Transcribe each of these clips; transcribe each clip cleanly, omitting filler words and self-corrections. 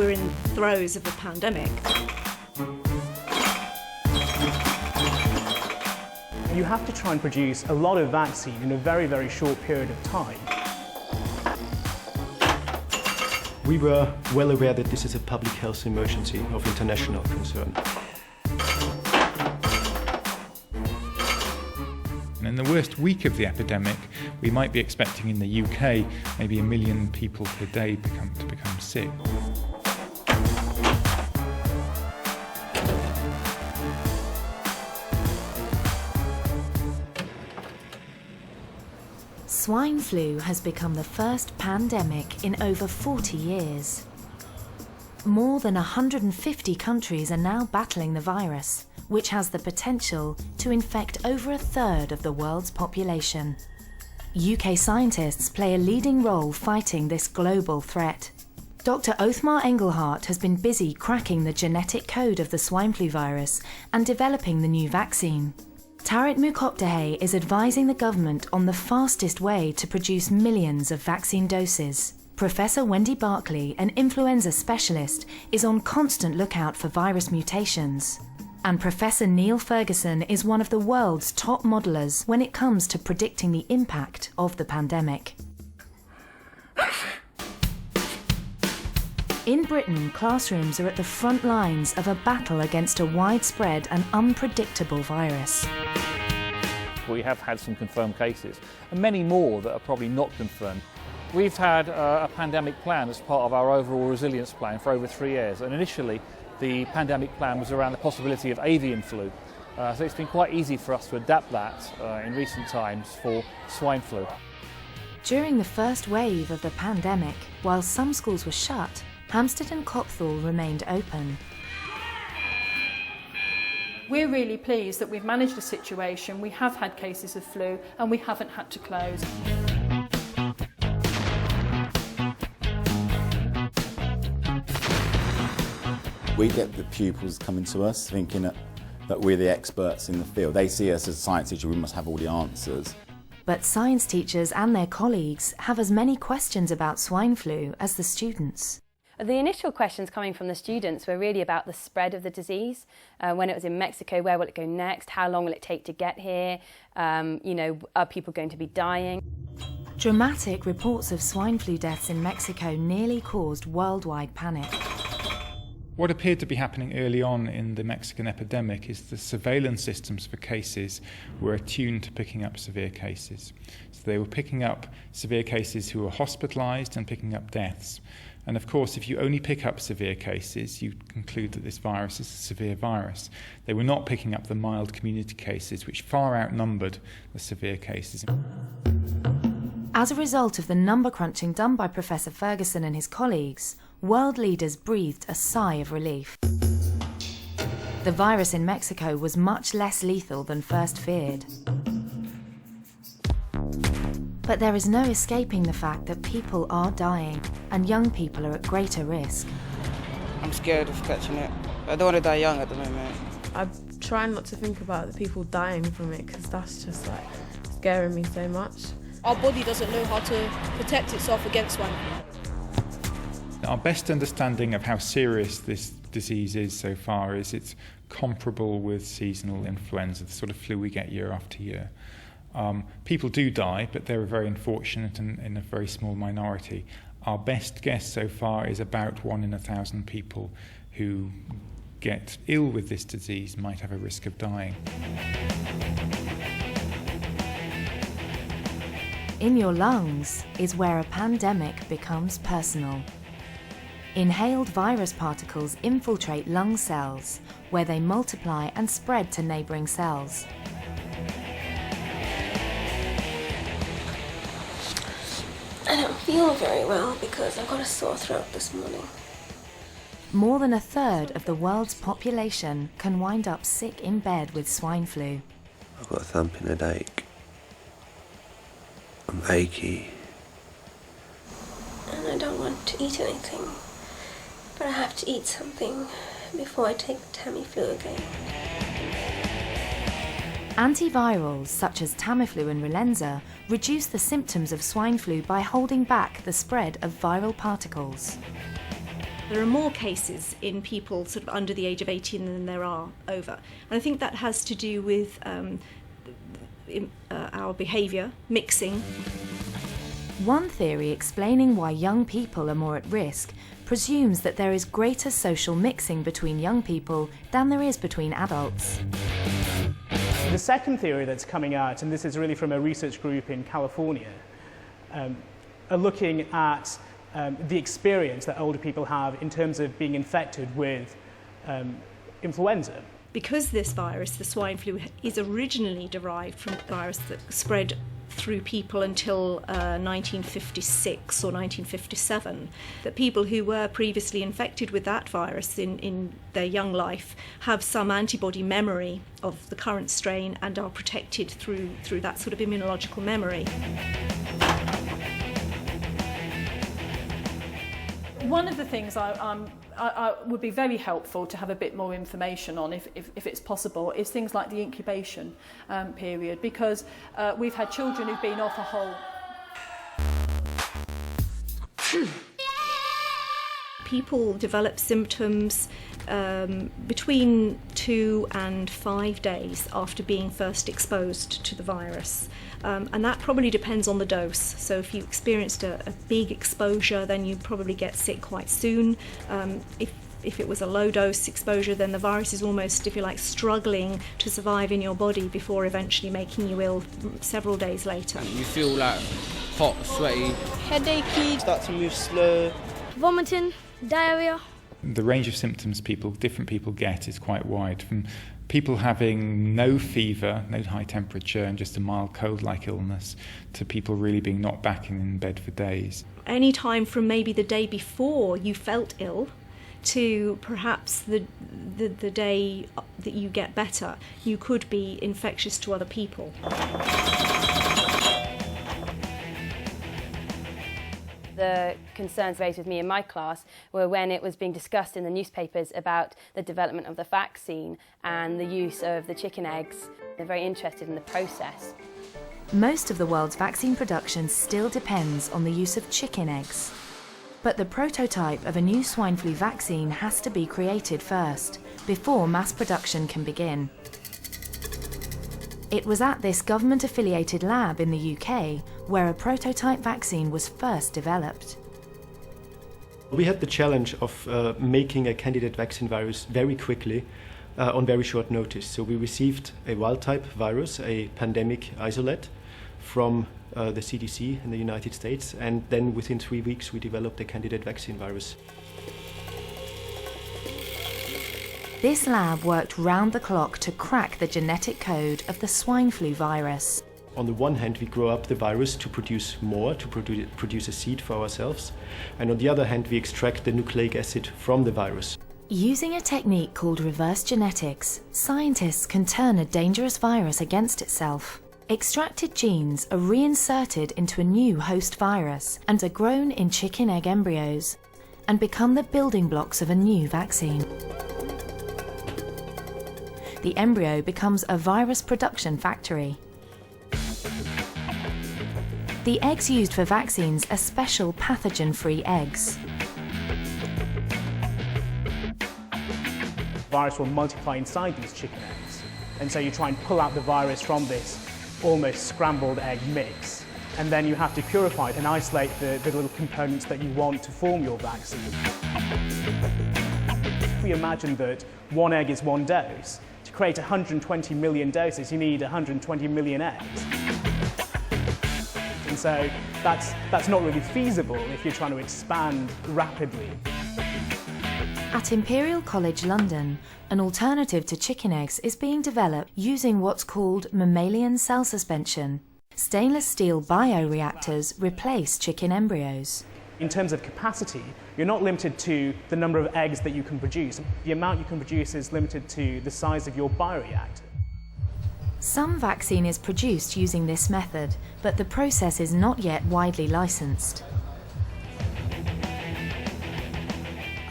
we're in the throes of a pandemic. You have to try and produce a lot of vaccine in a very, very short period of time. We were well aware that this is a public health emergency of international concern. And in the worst week of the epidemic, we might be expecting in the UK maybe 1 million people per day to become sick. Swine flu has become the first pandemic in over 40 years. More than 150 countries are now battling the virus, which has the potential to infect over 1/3 of the world's population. UK scientists play a leading role fighting this global threat. Dr. Othmar Engelhardt has been busy cracking the genetic code of the swine flu virus and developing the new vaccine. Tarit Mukoptahay is advising the government on the fastest way to produce millions of vaccine doses. Professor Wendy Barkley, an influenza specialist, is on constant lookout for virus mutations. And Professor Neil Ferguson is one of the world's top modelers when it comes to predicting the impact of the pandemic. In Britain, classrooms are at the front lines of a battle against a widespread and unpredictable virus. We have had some confirmed cases, and many more that are probably not confirmed. We've had a pandemic plan as part of our overall resilience plan for over 3 years, and initially the pandemic plan was around the possibility of avian flu. So it's been quite easy for us to adapt that in recent times for swine flu. During the first wave of the pandemic, while some schools were shut, Hampstead and Copthall remained open. We're really pleased that we've managed the situation, we have had cases of flu and we haven't had to close. We get the pupils coming to us thinking that we're the experts in the field. They see us as science teachers, we must have all the answers. But science teachers and their colleagues have as many questions about swine flu as the students. The initial questions coming from the students were really about the spread of the disease. When it was in Mexico, where will it go next? How long will it take to get here? Are people going to be dying? Dramatic reports of swine flu deaths in Mexico nearly caused worldwide panic. What appeared to be happening early on in the Mexican epidemic is the surveillance systems for cases were attuned to picking up severe cases. So they were picking up severe cases who were hospitalised and picking up deaths. And of course, if you only pick up severe cases, you conclude that this virus is a severe virus. They were not picking up the mild community cases, which far outnumbered the severe cases. As a result of the number crunching done by Professor Ferguson and his colleagues, world leaders breathed a sigh of relief. The virus in Mexico was much less lethal than first feared. But there is no escaping the fact that people are dying and young people are at greater risk. I'm scared of catching it. I don't want to die young at the moment. I'm trying not to think about the people dying from it because that's just like scaring me so much. Our body doesn't know how to protect itself against swine flu. Our best understanding of how serious this disease is so far is it's comparable with seasonal influenza, the sort of flu we get year after year. People do die, but they're very unfortunate and in a very small minority. Our best guess so far is about 1 in 1,000 people who get ill with this disease might have a risk of dying. In your lungs is where a pandemic becomes personal. Inhaled virus particles infiltrate lung cells, where they multiply and spread to neighbouring cells. I don't feel very well because I've got a sore throat this morning. More than 1/3 of the world's population can wind up sick in bed with swine flu. I've got a thumping headache. I'm achy. And I don't want to eat anything, but I have to eat something before I take the Tamiflu again. Antivirals such as Tamiflu and Relenza reduce the symptoms of swine flu by holding back the spread of viral particles. There are more cases in people sort of under the age of 18 than there are over. And I think that has to do with our behaviour, mixing. One theory explaining why young people are more at risk presumes that there is greater social mixing between young people than there is between adults. The second theory that's coming out, and this is really from a research group in California, are looking at the experience that older people have in terms of being infected with influenza. Because this virus, the swine flu, is originally derived from a virus that spread through people until 1956 or 1957, that people who were previously infected with that virus in their young life have some antibody memory of the current strain and are protected through that sort of immunological memory. One of the things I would be very helpful to have a bit more information on, if it's possible, is things like the incubation period, because we've had children who've been off a whole... People develop symptoms between 2 and 5 days after being first exposed to the virus. And that probably depends on the dose. So if you experienced a big exposure, then you probably get sick quite soon. If it was a low dose exposure, then the virus is almost, if you like, struggling to survive in your body before eventually making you ill several days later. You feel like hot, sweaty, Headachy, start to move slow, vomiting, diarrhea. The range of symptoms different people get is quite wide, from people having no fever, no high temperature and just a mild cold-like illness, to people really being knocked back in bed for days. Any time from maybe the day before you felt ill to perhaps the day that you get better, you could be infectious to other people. The concerns raised with me in my class were when it was being discussed in the newspapers about the development of the vaccine and the use of the chicken eggs. They're very interested in the process. Most of the world's vaccine production still depends on the use of chicken eggs. But the prototype of a new swine flu vaccine has to be created first, before mass production can begin. It was at this government-affiliated lab in the UK where a prototype vaccine was first developed. We had the challenge of making a candidate vaccine virus very quickly on very short notice. So we received a wild-type virus, a pandemic isolate, from the CDC in the United States, and then within 3 weeks we developed a candidate vaccine virus. This lab worked round the clock to crack the genetic code of the swine flu virus. On the one hand, we grow up the virus to produce more, to produce a seed for ourselves, and on the other hand, we extract the nucleic acid from the virus. Using a technique called reverse genetics, scientists can turn a dangerous virus against itself. Extracted genes are reinserted into a new host virus and are grown in chicken egg embryos and become the building blocks of a new vaccine. The embryo becomes a virus production factory. The eggs used for vaccines are special pathogen-free eggs. The virus will multiply inside these chicken eggs, and so you try and pull out the virus from this almost scrambled egg mix, and then you have to purify it and isolate the little components that you want to form your vaccine. If we imagine that one egg is one dose, to create 120 million doses, you need 120 million eggs. And so that's not really feasible if you're trying to expand rapidly. At Imperial College London, an alternative to chicken eggs is being developed using what's called mammalian cell suspension. Stainless steel bioreactors replace chicken embryos. In terms of capacity, you're not limited to the number of eggs that you can produce. The amount you can produce is limited to the size of your bioreactor. Some vaccine is produced using this method, but the process is not yet widely licensed.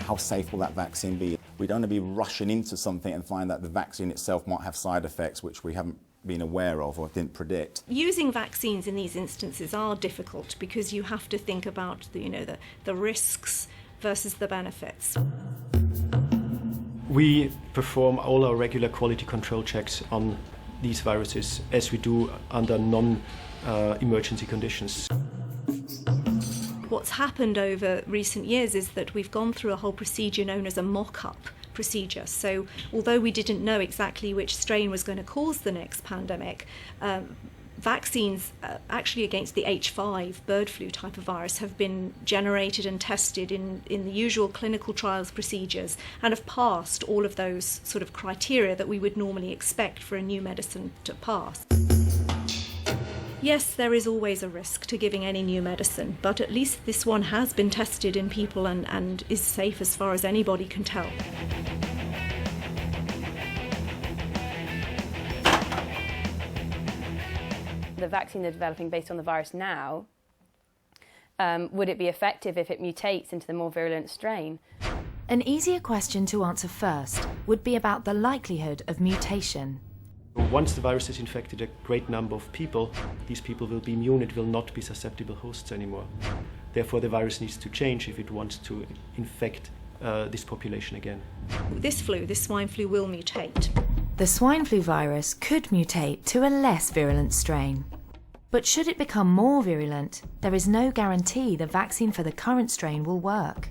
How safe will that vaccine be? We don't want to be rushing into something and find that the vaccine itself might have side effects which we haven't been aware of or didn't predict. Using vaccines in these instances are difficult because you have to think about the risks versus the benefits. We perform all our regular quality control checks on these viruses as we do under non-emergency conditions. What's happened over recent years is that we've gone through a whole procedure known as a mock-up procedure. So although we didn't know exactly which strain was going to cause the next pandemic, vaccines actually against the H5 bird flu type of virus have been generated and tested in the usual clinical trials procedures and have passed all of those sort of criteria that we would normally expect for a new medicine to pass. Yes, there is always a risk to giving any new medicine, but at least this one has been tested in people and is safe as far as anybody can tell. The vaccine they're developing based on the virus now, would it be effective if it mutates into the more virulent strain? An easier question to answer first would be about the likelihood of mutation. Once the virus has infected a great number of people, these people will be immune, it will not be susceptible hosts anymore. Therefore, the virus needs to change if it wants to infect this population again. This swine flu will mutate. The swine flu virus could mutate to a less virulent strain. But should it become more virulent, there is no guarantee the vaccine for the current strain will work.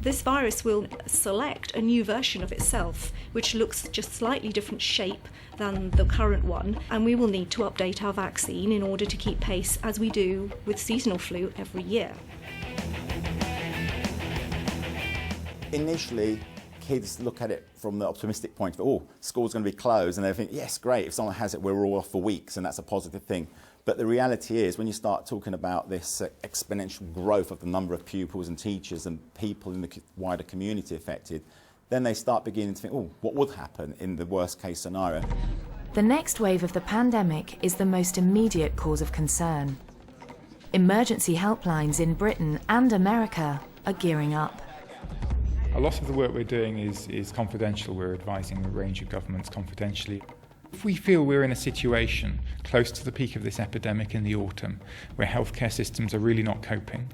This virus will select a new version of itself, which looks just slightly different shape than the current one, and we will need to update our vaccine in order to keep pace as we do with seasonal flu every year. Initially, kids look at it from the optimistic point of, oh, school's going to be closed, and they think, yes, great, if someone has it, we're all off for weeks, and that's a positive thing. But the reality is, when you start talking about this exponential growth of the number of pupils and teachers and people in the wider community affected, then they start beginning to think, oh, what would happen in the worst case scenario? The next wave of the pandemic is the most immediate cause of concern. Emergency helplines in Britain and America are gearing up. A lot of the work we're doing is confidential. We're advising a range of governments confidentially. If we feel we're in a situation close to the peak of this epidemic in the autumn where healthcare systems are really not coping,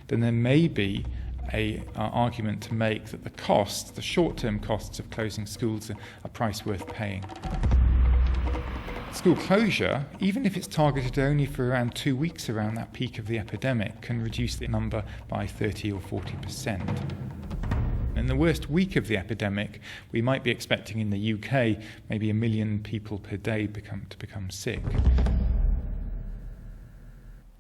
then there may be an argument to make that the costs, the short-term costs of closing schools, are a price worth paying. School closure, even if it's targeted only for around 2 weeks around that peak of the epidemic, can reduce the number by 30 or 40%. In the worst week of the epidemic, we might be expecting in the UK maybe 1 million people per day to become sick.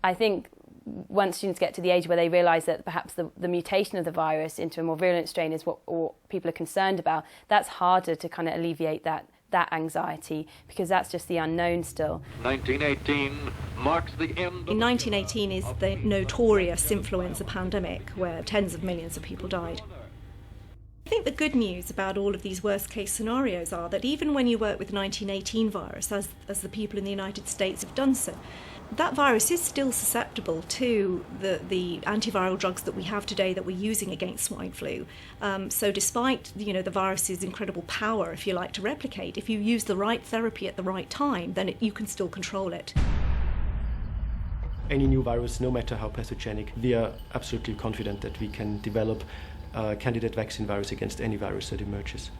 I think once students get to the age where they realise that perhaps the mutation of the virus into a more virulent strain is what people are concerned about, that's harder to kind of alleviate that anxiety, because that's just the unknown still. 1918 marks the end. In 1918 is the notorious influenza pandemic where tens of millions of people died. I think the good news about all of these worst case scenarios are that even when you work with 1918 virus, as the people in the United States have done so, that virus is still susceptible to the antiviral drugs that we have today that we're using against swine flu. So despite the virus's incredible power, if you like, to replicate, if you use the right therapy at the right time, then you can still control it. Any new virus, no matter how pathogenic, we are absolutely confident that we can develop a candidate vaccine virus against any virus that emerges.